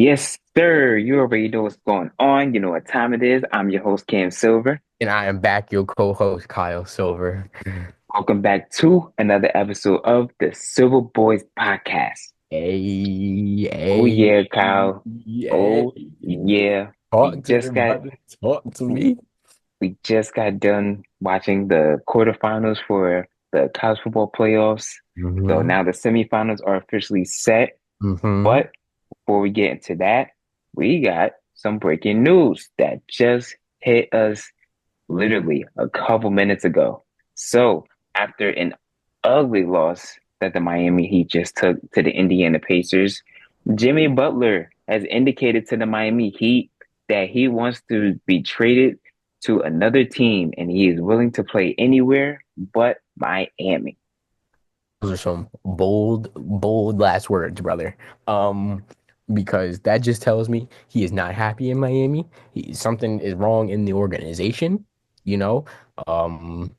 Yes, sir. You already know what's going on. You know what time it is. I'm your host, Cam Silver. And I am back, your co-host, Kyle Silver. Welcome back to another episode of the Silver Boys Podcast. Hey, Oh hey, yeah, Kyle. hey. Oh yeah. We Talk to me, just got brother. Talk to me. we just got done watching the quarterfinals for the college football playoffs. So Mm-hmm. now the semifinals are officially set. Mm-hmm. But before we get into that, we got some breaking news that just hit us literally a couple minutes ago. So, after an ugly loss that the Miami Heat just took to the Indiana Pacers, Jimmy Butler has indicated to the Miami Heat that he wants to be traded to another team and he is willing to play anywhere but Miami. Those are some bold, bold last words, brother. Um, because that just tells me he is not happy in Miami. Something is wrong in the organization, you know. Um,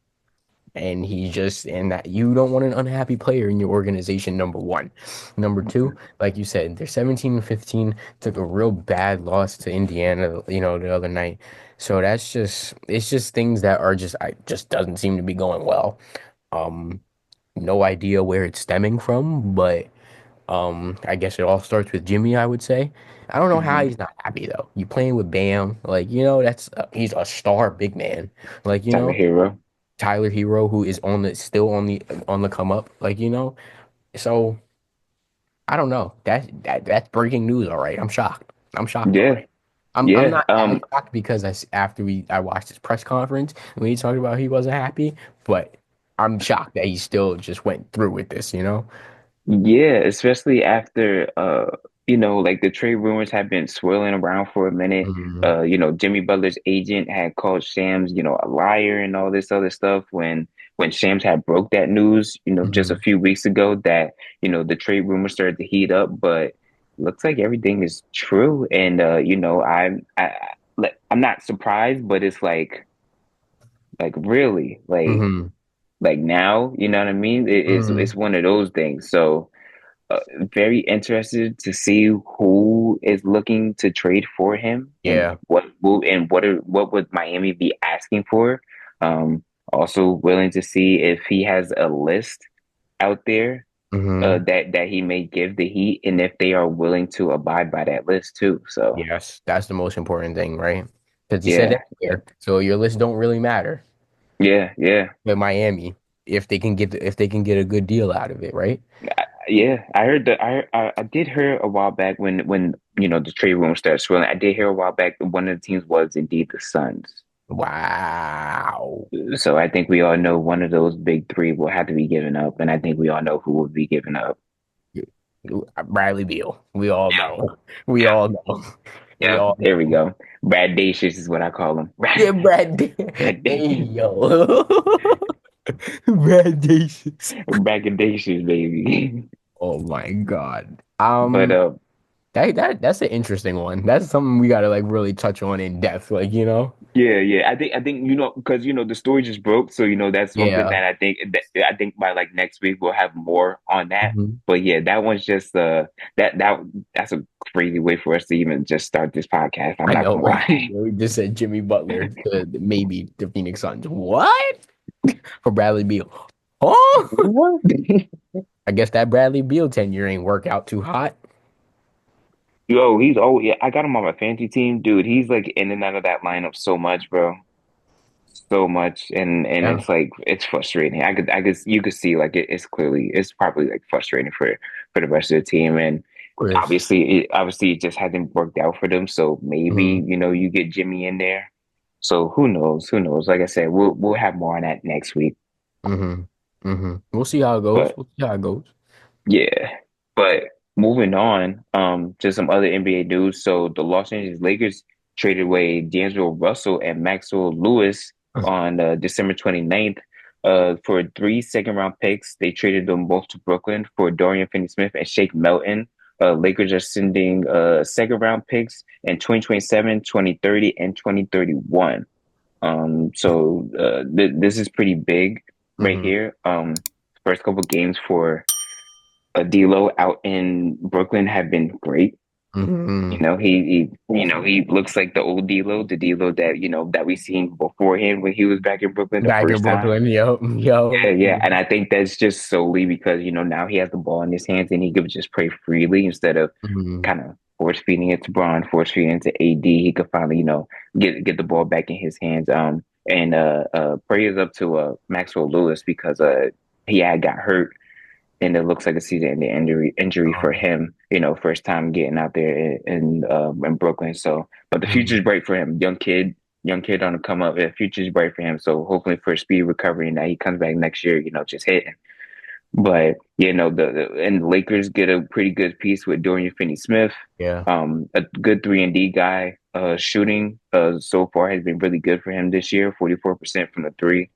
and he just and that you don't want an unhappy player in your organization. Number one. Number two, like you said, they're 17 and 15, took a real bad loss to Indiana, the other night. So it's just things that are just I just doesn't seem to be going well. um no idea where it's stemming from, but I guess it all starts with Jimmy, I would say. I don't know how Mhm. he's not happy though. You playing with Bam, like that's he's a star big man, like Tyler Hero. Tyler Hero, who is still on the come up, so I don't know. That's breaking news. All right, I'm shocked. I'm shocked. All Yeah, right, I'm yeah. not as shocked because after I watched his press conference when he talked about he wasn't happy, but I'm shocked that he still just went through with this. Yeah, especially after like the trade rumors have been swirling around for a minute. Hmm. Jimmy Butler's agent had called Shams, a liar and all this other stuff when Shams had broke that news, just a Hmm. few weeks ago that, the trade rumors started to heat up, but looks like everything is true. And I'm not surprised, but it's like really, Hmm. like now, you know what I mean? It's Hmm. one of those things. So very interested to see who is looking to trade for him and Yeah. what would Miami be asking for. Um, Also willing to see if he has a list out there Hmm. that he may give the Heat and if they are willing to abide by that list too. So Yes, that's the most important thing, right? Because he said yeah, anywhere, so your list don't really matter. yeah. But Miami, if they can get a good deal out of it, right? Yeah, I heard that. I did hear a while back when the trade room started swirling. I did hear a while back that one of the teams was indeed the Suns. Wow. So I think we all know one of those big three will have to be given up, and I think we all know who will be given up. Bradley Beal. We all Yep, know. We yep, all know. We yep. all There we know. go. Bradacious is what I call him. Yeah, Hey, Bradacious, yo. Bradacious. braggadocious, baby. Oh my God. But That's an interesting one. That's something we gotta like really touch on in depth, yeah. I think because the story just broke, so that's something Yeah. that I think by like next week we'll have more on that. Mhm. But yeah, that one's just that's a crazy way for us to even just start this podcast. I'm I not know, gonna right? lie. We just said Jimmy Butler to maybe the Phoenix Suns. What? For Bradley Beal. Oh, What? I guess that Bradley Beal tenure ain't work out too hot. Yo, yeah, I got him on my fantasy team, dude. He's like in and out of that lineup so much, bro. So much, and Yeah, it's like it's frustrating. You could see like it's probably like frustrating for the rest of the team, and Chris. obviously it just hasn't worked out for them. So maybe Hmm. you get Jimmy in there. So who knows? Who knows? Like I said, we'll have more on that next week. Hmm. Hmm. We'll see how it goes. But We'll see how it goes. yeah, but moving on, to some other NBA news. So the Los Angeles Lakers traded away D'Angelo Russell and Maxwell Lewis on December 29th for three second round picks. They traded them both to Brooklyn for Dorian Finney-Smith and Shake Melton. Lakers are sending second round picks in 2027, 2030, and 2031. So this is pretty big right Hmm. here. First couple games for D'Lo out in Brooklyn have been great. Hmm. He looks like the old D'Lo, the D'Lo that that we seen beforehand when he was back in Brooklyn the Back in first time. Brooklyn, yo, yo. Yeah, yeah, and I think that's just solely because now he has the ball in his hands and he could just play freely instead of Mhm. kind of force feeding it to Braun, force feeding it to AD. He could finally get the ball back in his hands. And prayers up to Maxwell Lewis because he had got hurt and it looks like a season-ending injury for Um, him. First time getting out there in Brooklyn. So, but the future's mhm. bright for him. Young kid on the come up. The future's bright for him. So hopefully for a speed recovery and that he comes back next year. Just hitting. But and the Lakers get a pretty good piece with Dorian Finney-Smith. Yeah. A good 3-and-D guy. Shooting so far has been really good for him this year, 44% from the three.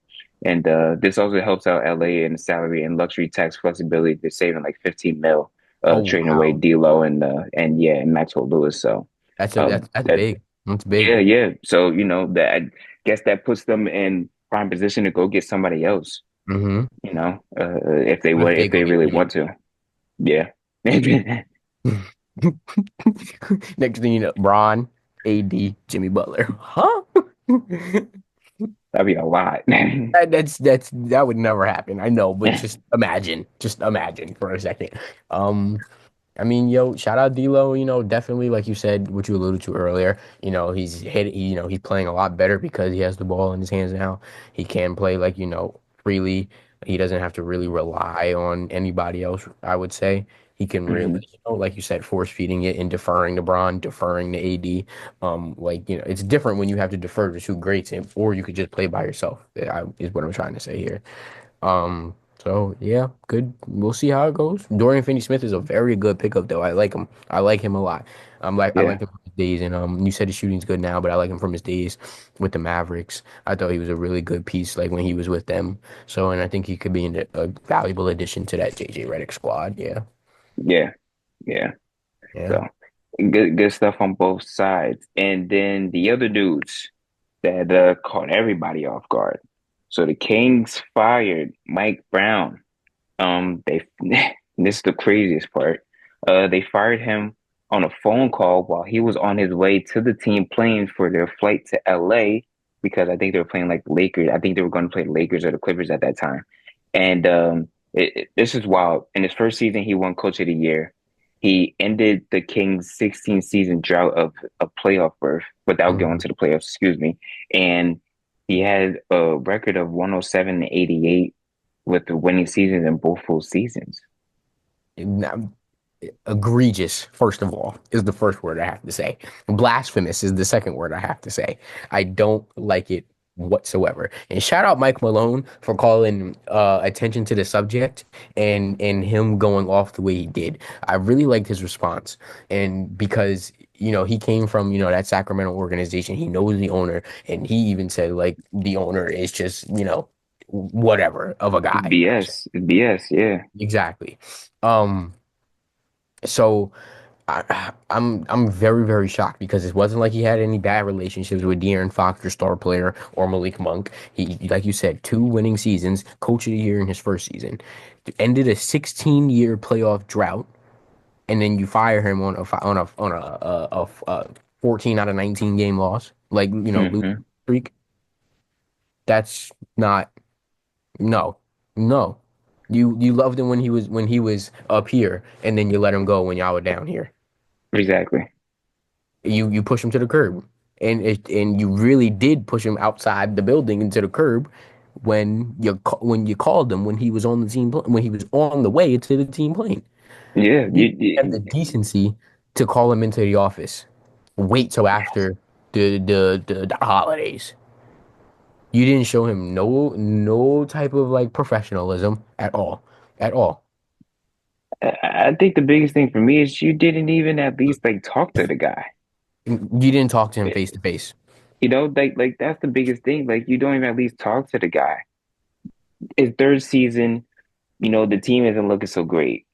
And this also helps out LA in the salary and luxury tax flexibility. They're saving like 15 mil Oh trading away wow. D'Lo and Maxwell Lewis. So That's that big. That's yeah, big. yeah. So that I guess that puts them in prime position to go get somebody else, Hmm. What if they if go they get really Jimmy? want to. Yeah. That'd Next thing you know, Braun, AD, Jimmy Butler. Huh? be a lot. That would never happen. I know, but just imagine for a second. Um, I mean, yo, shout out D'Lo. Definitely, like you said, what you alluded to earlier. He's playing a lot better because he has the ball in his hands now. He can play like freely. He doesn't have to really rely on anybody else. I would say he can really, Mhm. like you said, force feeding it and deferring to Bron, deferring to AD. It's different when you have to defer to two greats, or you could just play by yourself. Is what I'm trying to say here. So yeah, good. We'll see how it goes. Dorian Finney-Smith is a very good pickup, though. I like him. I like him a lot. I like Yeah. him from his days, and you said his shooting's good now, but I like him from his days with the Mavericks. I thought he was a really good piece, like when he was with them. So, and I think he could be a valuable addition to that JJ Redick squad. Yeah, Yeah. Yeah. yeah. So good stuff on both sides. And then the other dudes that caught everybody off guard. So the Kings fired Mike Brown. They this is the craziest part. They fired him on a phone call while he was on his way to the team plane for their flight to LA because I think they were playing like the Lakers. I think they were going to play the Lakers or the Clippers at that time. And this is wild. In his first season, he won Coach of the Year. He ended the Kings' 16 season drought of a playoff berth without going Mhm. to the playoffs, excuse me. And he had a record of 107 and 88 with the winning seasons in both full seasons. Now, egregious, first of all, is the first word I have to say. Blasphemous is the second word I have to say. I don't like it whatsoever. And shout out Mike Malone for calling attention to the subject and him going off the way he did. I really liked his response. And because he came from that Sacramento organization, he knows the owner, and he even said like the owner is just whatever of a guy. It's BS, yeah. Exactly. Um, so I'm very, very shocked because it wasn't like he had any bad relationships with De'Aaron Fox, your star player, or Malik Monk. He, like you said, two winning seasons, coach of the year in his first season, ended a 16-year playoff drought, and then you fire him on a 14 out of 19 game loss, like losing Hmm. streak. That's not no, no. You loved him when he was up here, and then you let him go when y'all were down here. Exactly. You push him to the curb, and you really did push him outside the building into the curb when you called him when he was on the team when he was on the way to the team plane. Yeah, You didn't have the decency to call him into the office. Wait till after the holidays. You didn't show him no type of like professionalism at all, at all. I think the biggest thing for me is you didn't even at least like talk to the guy. You didn't talk to him face to face. Like that's the biggest thing. Like you don't even at least talk to the guy. His third season, the team isn't looking so great.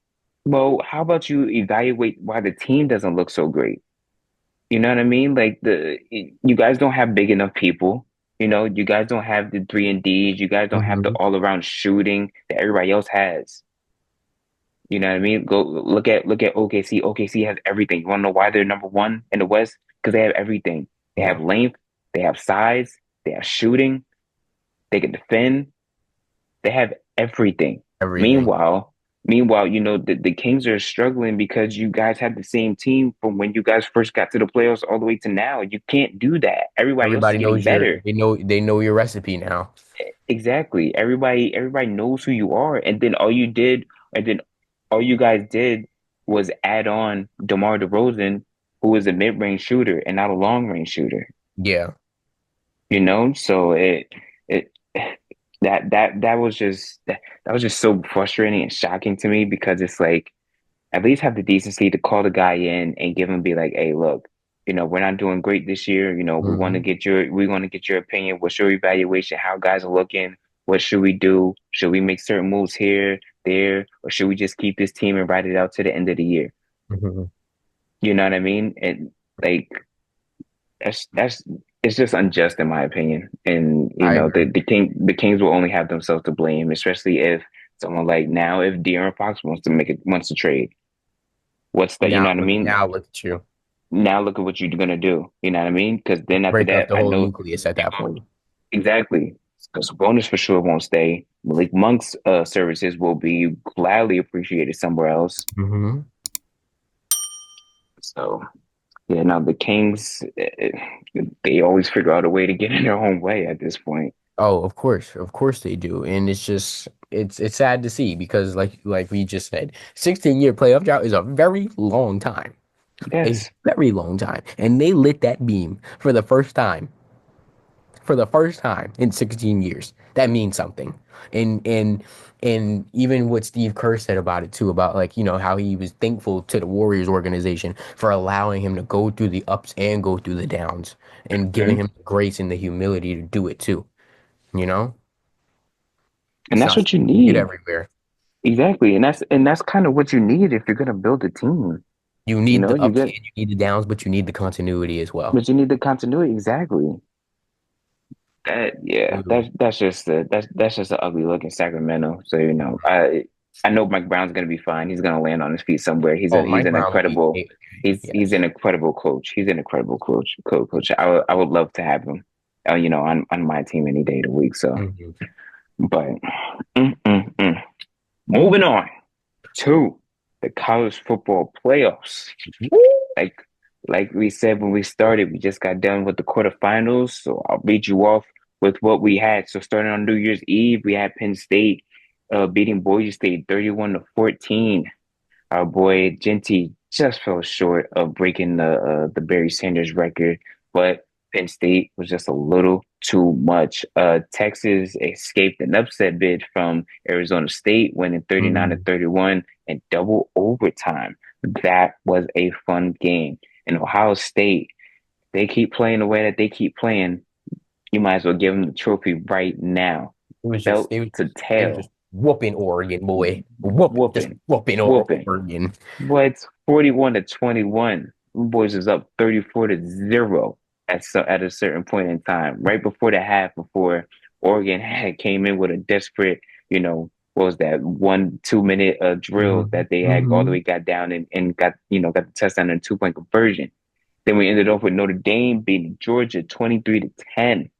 Well, how about you evaluate why the team doesn't look so great? You know what I mean? Like you guys don't have big enough people. You guys don't have the 3-and-Ds. You guys don't have the Hmm. all around shooting that everybody else has. You know what I mean? Go look at OKC. OKC has everything. You want to know why they're number one in the West? Because they have everything. They Yeah, have length, they have size, they have shooting, they can defend. They have everything. everything. Meanwhile, the Kings are struggling because you guys have the same team from when you guys first got to the playoffs all the way to now. You can't do that. Everybody else is Everybody getting knows your better. they know your recipe now. Exactly. Everybody knows who you are. And then all you guys did was add on DeMar DeRozan, who is a mid-range shooter and not a long-range shooter. Yeah. So it that was just so frustrating and shocking to me because it's like at least have the decency to call the guy in and give him be like, hey, look, we're not doing great this year. Hmm. We want to get your opinion. What's your evaluation? How guys are looking? What should we do? Should we make certain moves here, there, or should we just keep this team and ride it out to the end of the year? Hmm. You know what I mean? And like that's it's just unjust in my opinion. And I agree. the Kings will only have themselves to blame, especially if someone like now if De'Aaron Fox wants to trade. What's that? You know what I mean? Now look at you. Now look at what you're gonna do. You know what I mean? Because then after Break up that, the I whole know nucleus at that point. exactly. Because bonus for sure won't stay. Malik Monk's services will be gladly appreciated somewhere else. Hmm. So yeah, now the Kings, they always figure out a way to get in their own way at this point. Oh, of course they do, and it's just it's sad to see because like we just said, 16-year playoff drought is a very long time, a Yes, very long time, and they lit that beam for the first time in 16 years. That means something. And even what Steve Kerr said about it too, about like, how he was thankful to the Warriors organization for allowing him to go through the ups and go through the downs and giving mhm. him the grace and the humility to do it too. You know? And It's that's not what you something you get need. everywhere. Exactly, and that's kind of what you need if you're gonna build a team. You You need know, the you ups get, and you need the downs, but you need the continuity as well. but you need the continuity. Exactly. Yeah, Literally. that's just an ugly look in Sacramento. So I know Mike Brown's gonna be fine. He's gonna land on his feet somewhere. Oh, He's Mike an Brown will be incredible okay. he's Yes. an incredible coach. He's an incredible coach. I would love to have him, on my team any day of the week. So, Hmm. but mm, mm, mm. Moving on to the college football playoffs. Like like we said when we started, we just got done with the quarterfinals. So I'll read you off with what we had. So starting on New Year's Eve, we had Penn State beating Boise State 31-14. Our boy Genty just fell short of breaking the Barry Sanders record, but Penn State was just a little too much. Texas escaped an upset bid from Arizona State, winning 39 to Hmm. 31 in double overtime. That was a fun game. And Ohio State, they keep playing the way that they keep playing. You might as well give them the trophy right now, It was just belt to they was just tail, whooping Oregon, boy. Just whooping, whooping whooping. Oregon. What 41 to 21. Boys is up 34 to 0 at a certain point in time. Right before the half, before Oregon had came in with a desperate, what was that 1 2 minute drill Hmm. that they had all the Hmm. way got down and got the touchdown and 2 point conversion. Then we ended off with Notre Dame beating Georgia 23 to 10.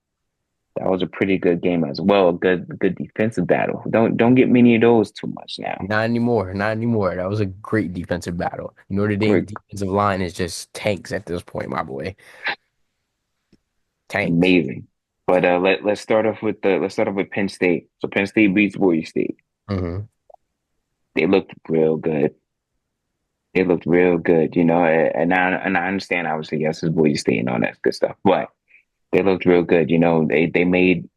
That was a pretty good game as well. A good defensive battle. Don't get many of those too much now. Not anymore. Not anymore. That was a great defensive battle. Notre Dame's Great, defensive line is just tanks at this point, my boy. Tanks. amazing. But let's start off with Penn State. So Penn State beats Boise State. Hmm. They looked real good. They looked real good, and I understand obviously yes it's Boise State and all that good stuff, but they looked real good. They made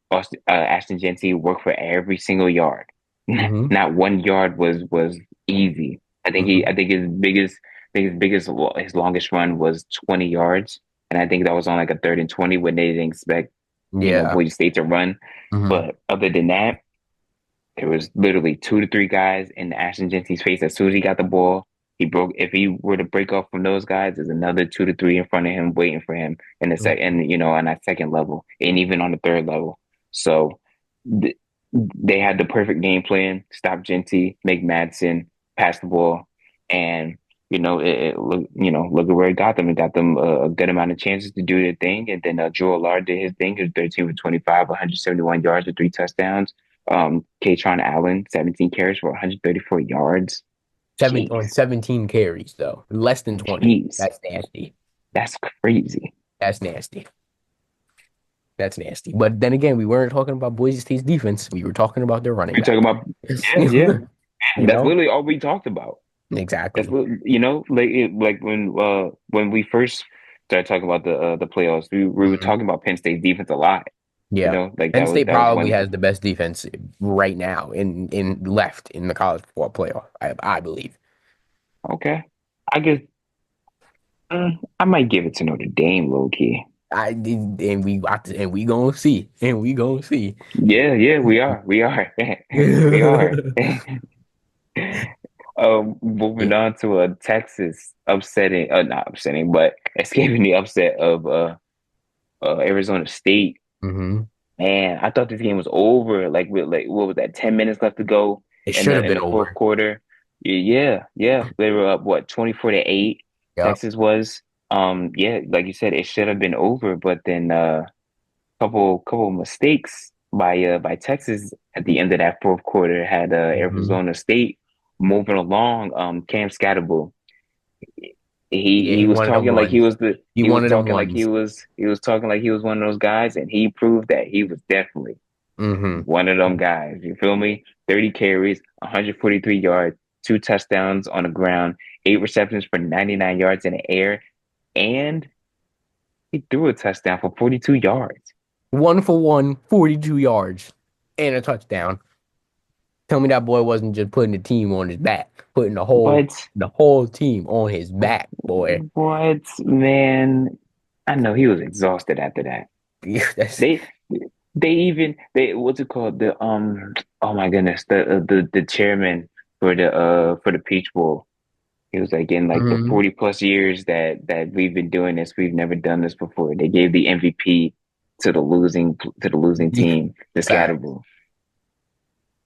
Ashton Jeanty work for every single yard. Hmm. Not one yard was easy. Hmm. I think his longest run was 20 yards, and I think that was on like a 3rd and 20 when they didn't expect Yeah. Boise State to run. Hmm. But other than that, there was literally 2 to 3 guys in Ashton Jeanty's face as soon as he got the ball. If he were to break off from those guys, there's another 2 to 3 in front of him waiting for him in the second, on that second level and even on the third level. So th- they had the perfect game plan, stop Genty, make Madsen, pass the ball, and look at where it got them. It got them a good amount of chances to do their thing, and then Joe Allard did his thing. He was 13 for 25, 171 yards with 3 touchdowns. Katron Allen, 17 carries for 134 yards. Seven Jeez, on 17 carries though, less than 20. jeez, That's nasty. that's crazy. That's nasty. That's nasty. But then again, we weren't talking about Boise State's defense. We were talking about their running We're talking back. about, yeah, yeah. You That's know? literally all we talked about. That's Exactly. like when we first started talking about the playoffs, we were Mhm. talking about Penn State's defense a lot. Yeah. Like Penn that was State that was probably one. has the best defense right now in left in the college football playoff, I believe. Okay, I guess I might give it to Notre Dame, low key. I did, and we gonna see, and we gonna see. Yeah, yeah, we are, we are. Yeah. Moving on to Texas upsetting, not upsetting, but escaping the upset of Arizona State. Hmm. Man, I thought this game was over. Like with like what was that, 10 minutes left to go It in should the have in been the fourth over. quarter. Yeah, yeah. They were up what, 24-8. Yep. Texas was. Yeah, like you said, it should have been over, but then couple mistakes by Texas at the end of that fourth quarter had Hmm. Arizona State moving along. Cam Scatterbull. Yeah, He he was one of them talking like he ones. was the He he was one of them talking like ones. he was talking like he was one of those guys, and he proved that he was definitely Hmm. one of them guys. You feel me? 30 carries, 143 yards, 2 touchdowns on the ground, 8 receptions for 99 yards in the air, and he threw a touchdown for 42 yards. 1 for 1, 42 yards, and a touchdown. Tell me that boy wasn't just putting the team on his back, putting What? the whole team on his back, boy. What, man? I know he was exhausted after that. That's They they what's it called? Oh my goodness, the chairman for the Peach Bowl. He was like, in like the mhm. 40 plus years that we've been doing this, we've never done this before. They gave the MVP to the losing team, the Facts. Scatterboo.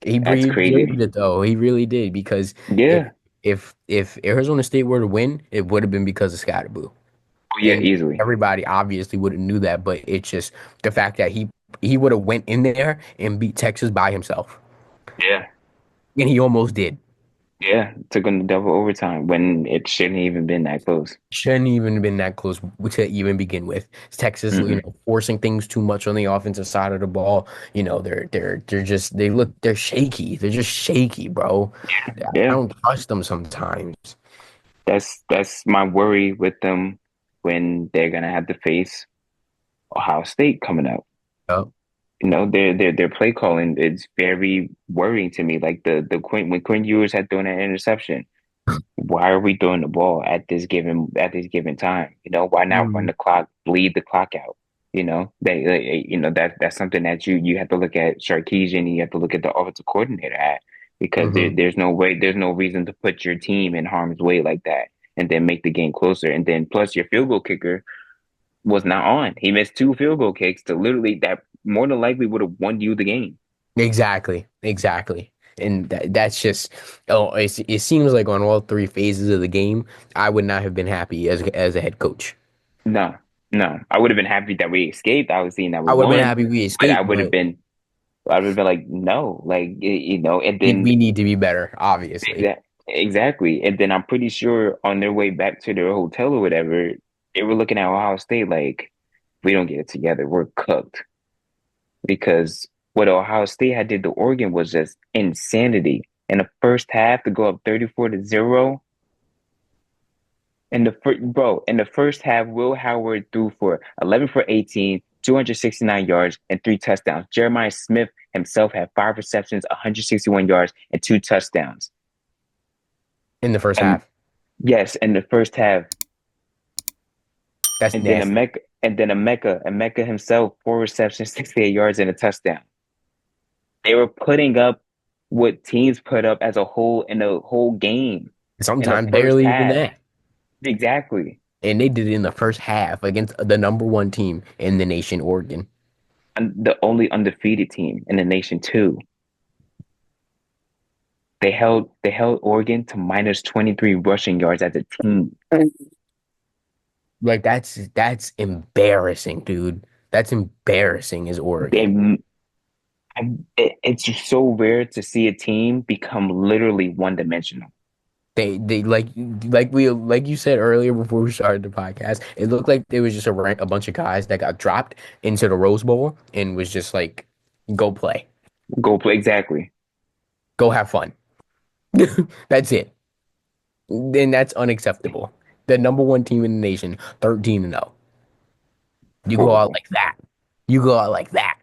That's He deserved crazy. it though. He really did because if Yeah. if Arizona State were to win, it would have been because of Scottaboo. Oh yeah, And easily. everybody obviously would have knew that, but it's just the fact that he would have went in there and beat Texas by himself, Yeah. and he almost did. Yeah. Took them to double overtime when it shouldn't even been that close. Shouldn't even have been that close to even begin with. Texas, Mm-mm. forcing things too much on the offensive side of the ball. They're just they're shaky. They're just shaky, bro. I Yeah. don't trust them sometimes. That's my worry with them when they're gonna have to face Ohio State coming up. Yep. Their play calling is very worrying to me. Like the Quinn when Quinn Ewers had thrown an interception, why are we throwing the ball at this given time? Why not run Mm, the clock, bleed the clock out? That's something that you have to look at Sarkisian, you have to look at the offensive coordinator at, because hmm. there's no reason to put your team in harm's way like that and then make the game closer. And then plus your field goal kicker was not on. He missed 2 field goal kicks to literally that more than likely would have won you the game. Exactly. Exactly. And that's just it seems like on all three phases of the game, I would not have been happy as a head coach. No, no. I would have been happy that we escaped, obviously, and that we I would have been won, happy we but escaped, but I would have been like, no, like, and then we need to be better, obviously. exactly. And then I'm pretty sure on their way back to their hotel or whatever, they were looking at Ohio State like, we don't get it together, we're cooked. Because what Ohio State had did to Oregon was just insanity. In the first half to go up 34-0. In the first half, Will Howard threw for 11 for 18, 269 yards, and 3 touchdowns. Jeremiah Smith himself had 5 receptions, 161 yards, and 2 touchdowns. In the first And half. yes, in the first half, That's and then nasty. Emeka himself, 4 receptions, 68 yards, and a touchdown. They were putting up what teams put up as a whole in the whole game in the Sometimes first barely even half. that. Exactly. And they did it in the first half against the number one team in the nation, Oregon. And the only undefeated team in the nation too. they held Oregon to minus 23 rushing yards as a team. Like that's embarrassing, dude. That's embarrassing as Oregon. They, it's just so rare to see a team become literally one dimensional. They like you said earlier before we started the podcast, it looked like there was just a bunch of guys that got dropped into the Rose Bowl and was just like, go play, Go play exactly. go have fun. That's it. Then that's unacceptable. The number one team in the nation, 13-0. You go out Horrible. like that. You go out like that.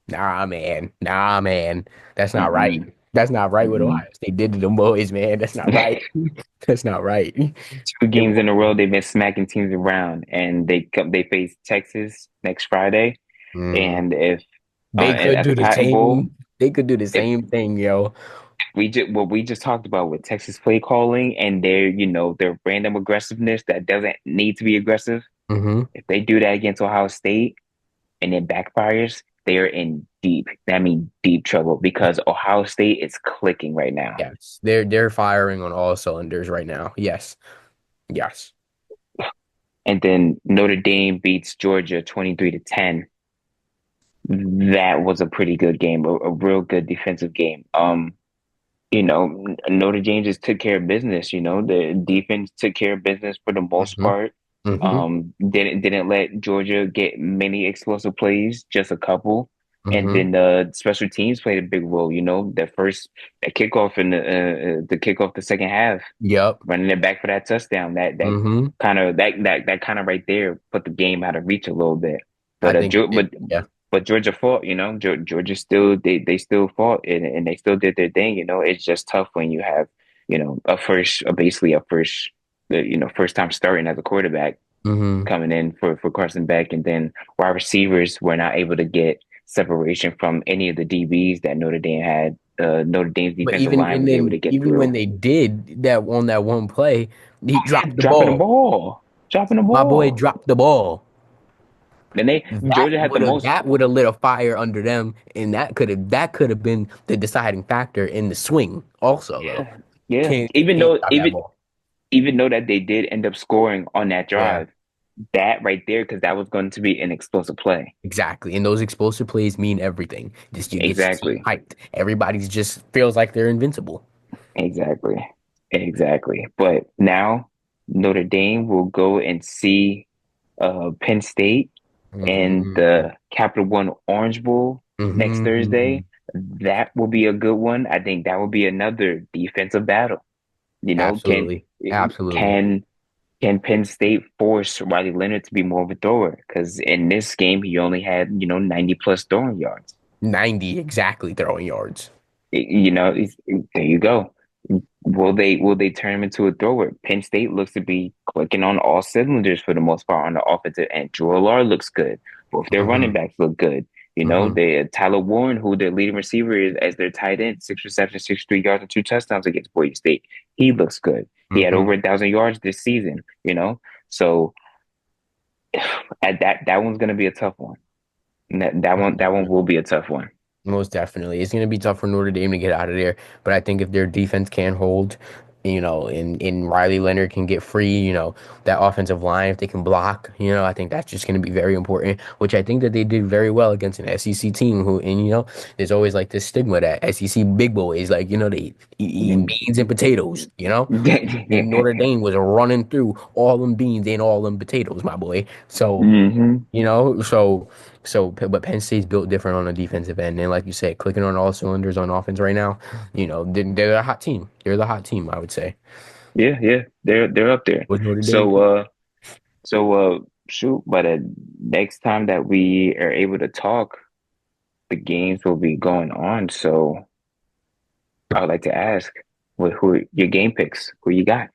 Nah, man. Nah, man. That's not right. Mm-mm. That's not right what Mm-mm. Ohio State did to them boys, man. That's not right. That's not right. Two It games was, in a row, they've been smacking teams around, and they face Texas next Friday. mm, And if they could at the do the Cotton Bowl, same. They could do the if same thing, yo. we just what we just talked about with Texas play calling and their random aggressiveness that doesn't need to be aggressive. Hmm. If they do that against Ohio State and it backfires, they are in deep. I mean, deep trouble because Ohio State is clicking right now. Yes, they're firing on all cylinders right now. Yes, yes. And then Notre Dame beats Georgia 23-10. That was a pretty good game, a real good defensive game. Notre Dame just took care of business. The defense took care of business for the most Hmm. part. Hmm. Didn't let Georgia get many explosive plays, just a couple. And Hmm. then the special teams played a big role. That kickoff in the kickoff the second half, Yep. running it back for that touchdown. Hmm. That kind of right there put the game out of reach a little bit. I But think it did. Yeah. Georgia fought. Georgia still they still fought and they still did their thing. It's just tough when you have basically a first first time starting as a quarterback Hmm. coming in for Carson Beck, and then wide receivers were not able to get separation from any of the DBs that Notre Dame had. Notre Dame's But defensive line was able to get even when through. they did that on that one play, he Yeah, dropped the dropping the ball. ball, dropping the My boy ball. dropped the ball. Then Georgia had the most. That would have lit a fire under them, and that could have been the deciding factor in the swing. Also, though, Yeah, yeah. Can't stop that ball. Even though that they did end up scoring on that Yeah, drive, that right there, because that was going to be an explosive play. exactly. And those explosive plays mean everything. Just you get your team Exactly. hyped. Everybody's just feels like they're invincible. Exactly. Exactly. But now Notre Dame will go and see Penn State in Hmm. the Capital One Orange Bowl next Hmm. Thursday. That will be a good one. I think that will be another defensive battle. You know, can Absolutely, absolutely. can can Penn State force Riley Leonard to be more of a thrower? Because in this game, he only had 90 plus throwing yards. 90 exactly throwing yards. There you go. Will they turn him into a thrower? Penn State looks to be clicking on all cylinders for the most part on the offensive end. Drew Allard looks good. Both their running Hmm. backs look good. Hmm. They Tyler Warren, who their leading receiver is as their tight end, 6 receptions, 63 yards, and 2 touchdowns against Boise State. He looks good. He had over Hmm. 1,000 yards this season. So that one's gonna be a tough one. And that one will be a tough one. Most definitely. It's going to be tough for Notre Dame to get out of there. But I think if their defense can hold, and Riley Leonard can get free, that offensive line, if they can block, I think that's just going to be very important, which I think that they did very well against an SEC team there's always like this stigma that SEC big boys, like, they eating beans and potatoes. And Notre Dame was running through all them beans and all them potatoes, my boy. So, hmm you know, so but Penn State's built different on the defensive end, and like you said, clicking on all cylinders on offense right now. They're a hot team. They're the hot team, I would say. Yeah, yeah, they're up there. With Notre Dame So too. shoot, by the next time that we are able to talk, the games will be going on. So I would like to ask, who are your game picks? Who you got?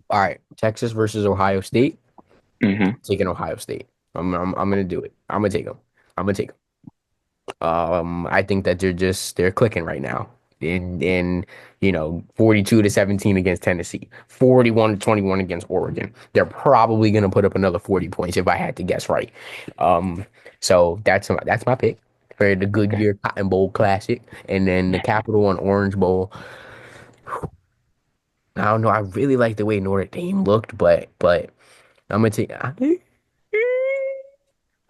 All right, Texas versus Ohio State. hmm Taking Ohio State. I'm gonna do it. I'm gonna take them. I'm gonna take them. I think that they're clicking right now. In 42-17 against Tennessee, 41-21 against Oregon. They're probably gonna put up another 40 points if I had to guess right. Um, so that's my pick. for the Okay. Goodyear Cotton Bowl Classic, and then the Capital One Orange Bowl. I don't know. I really like the way Notre Dame looked, but I'm gonna take. I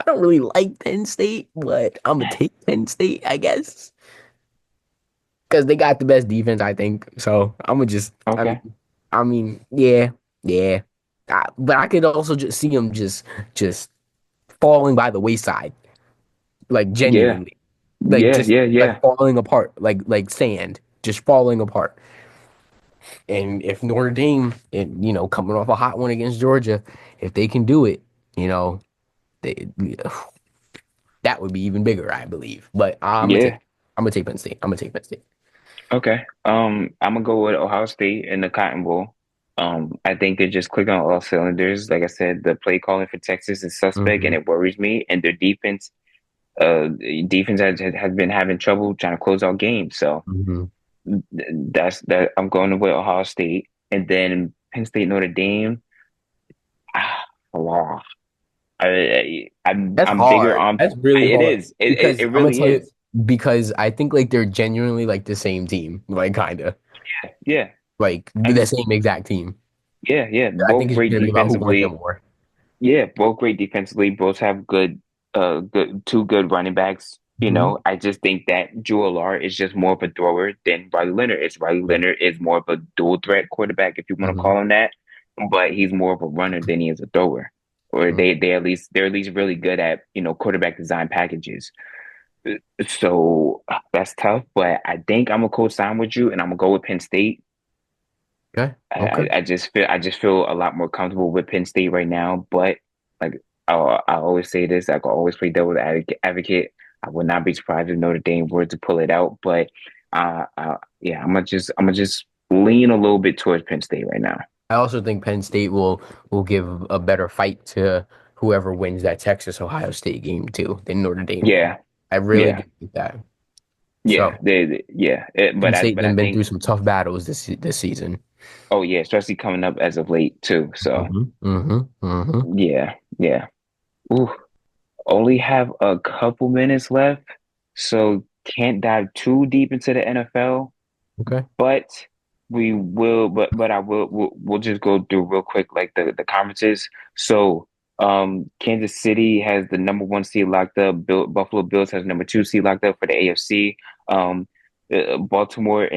don't really like Penn State, but I'm gonna take Penn State, I guess, because they got the best defense, I think. So I'm gonna just. Okay. Yeah, yeah. But I could also just see them just falling by the wayside, like Yeah. genuinely, like Yeah. just Yeah. like Yeah. falling apart, like sand, just falling apart. And if Notre Dame, coming off a hot one against Georgia, if they can do it, you know, they that would be even bigger, I believe. But Yeah. I'm gonna take Penn State. I'm gonna take Penn State. Okay. I'm gonna go with Ohio State in the Cotton Bowl. I think they're just clicking on all cylinders. Like I said, the play calling for Texas is suspect, and Hmm. it worries me. And their uh, defense has been having trouble trying to close out games. So Hmm. that's that. I'm going with Ohio State, and then Penn State Notre Dame. Ah, That's I'm bigger hard. on. That's really It hard is. It because I'm gonna really tell you is. because I think like they're genuinely like the same team, like kind of Yeah. like the And same exact team. yeah. I Both think it's great gonna be about who wants it defensively. more. Yeah, both great defensively. Both have two good running backs. Hmm. I just think that Jewel is just more of a thrower than Riley Leonard is. Riley Yeah. Leonard is more of a dual threat quarterback, if you want to Hmm. call him that, but he's more of a runner than he is a thrower. Or they're at least really good at quarterback design packages. So that's tough, but I think I'm gonna co-sign with you, and I'm gonna go with Penn State. Okay. Okay. I just feel a lot more comfortable with Penn State right now. But like I always say this, I can always play devil's advocate. I would not be surprised if Notre Dame were to pull it out. But yeah, I'm gonna just lean a little bit towards Penn State right now. I also think Penn State will give a better fight to whoever wins that Texas Ohio State game too than Notre Dame will. Yeah, I really yeah, do think that. yeah, So yeah. Penn State But I then been think through some tough battles this season. oh yeah, especially coming up as of late too. So Hmm. Hmm. Hmm. yeah, yeah. Ooh, only have a couple minutes left, so can't dive too deep into the NFL. Okay. But we will, but I will. We'll just go through real quick, like the conferences. So, Kansas City has the number one seed locked up. Buffalo Bills has number two seed locked up for the AFC. Um, Baltimore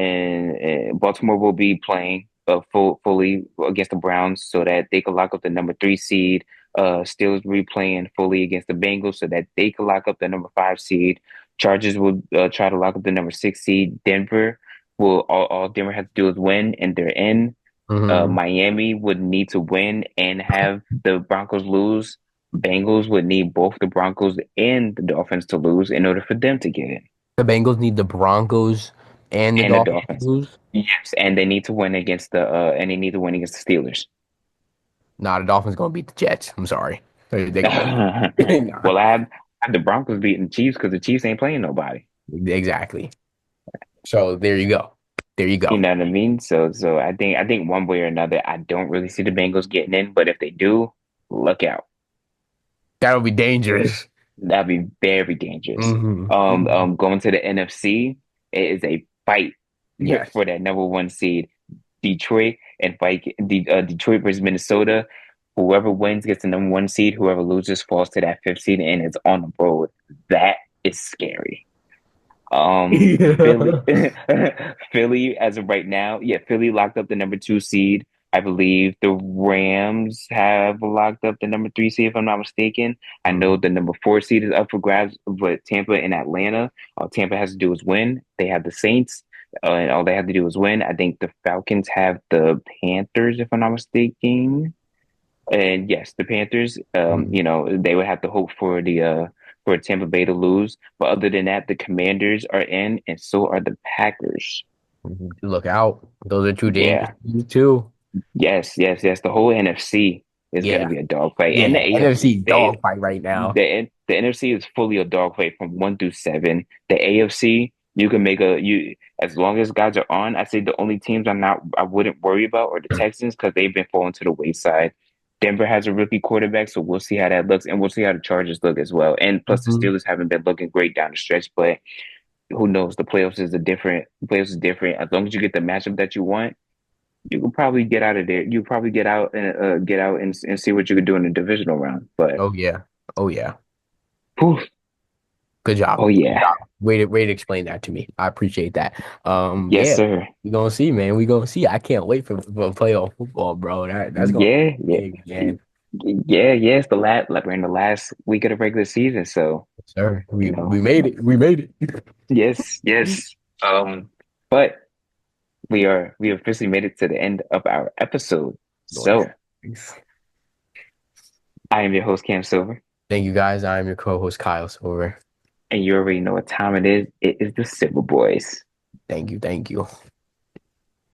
will be playing fully against the Browns, so that they can lock up the number three seed. Steelers will be playing fully against the Bengals, so that they can lock up the number five seed. Chargers will try to lock up the number six seed. Denver will all Denver has to do is win, and they're in. Hmm. Miami would need to win and have the Broncos lose. Bengals would need both the Broncos and the Dolphins to lose in order for them to get in. The Bengals need the Broncos and the And the Dolphins to Dolphins, lose. yes, and they need to win against and they need to win against the Steelers. Nah, the Dolphins gonna beat the Jets. I'm sorry. They gonna beat them. Nah, Well, I have the Broncos beating the Chiefs because the Chiefs ain't playing nobody. exactly. So there you go. There you You go. know what I mean? So I think one way or another, I don't really see the Bengals getting in, but if they do, look out. That would be dangerous. That'd be very dangerous. Hmm. Hmm. Going to the NFC, it is a fight Yes. for that number one seed. Detroit and Detroit versus Minnesota. Whoever wins gets the number one seed. Whoever loses falls to that fifth seed and it's on the road. That is scary. Philly, Yeah. Philly as of right now, yeah, Philly locked up the number two seed. I believe the Rams have locked up the number three seed, if I'm not mistaken. I know Mhm. the number four seed is up for grabs, but Tampa and Atlanta, all Tampa has to do is win. They have the Saints, and all they have to do is win. I think the Falcons have the Panthers, if I'm not mistaken. And yes, the Panthers, Mhm. they would have to hope for Tampa Bay to lose. But other than that, the Commanders are in, and so are the Packers. Look out. Those are two dangerous Yeah. teams too. Yes. The whole NFC is going to Yeah. be a dogfight, and the Yeah. AFC. NFC dogfight right now. The NFC is fully a dogfight from one through seven. The AFC, you can make a you as long as guys are on. I say the only teams I wouldn't worry about are the Texans because they've been falling to the wayside. Denver has a rookie quarterback, so we'll see how that looks, and we'll see how the Chargers look as well. And plus, the Mhm. Steelers haven't been looking great down the stretch, but who knows? The playoffs is a different. Playoffs is different. As long as you get the matchup that you want, you can probably get out of there. You probably get out and see what you can do in the divisional round. But Oh yeah. Oh yeah. whew, Good job. oh Good yeah, job. Way to explain that to me. I appreciate that. yes Yeah, sir. we gonna see, man. We gonna see. I can't wait for playoff football, bro. That's gonna Yeah, be yeah, big, man. yeah. It's the last, like we're in the last week of the regular season, so Sir, you we know, made it. We made it. yes, yes. But we officially made it to the end of our episode. Lord. So I am your host Cam Silver, Thank you guys. I'm your co-host Kyle Silver. and you already know what time it is. It is the Silver Boys. Thank you. Thank you.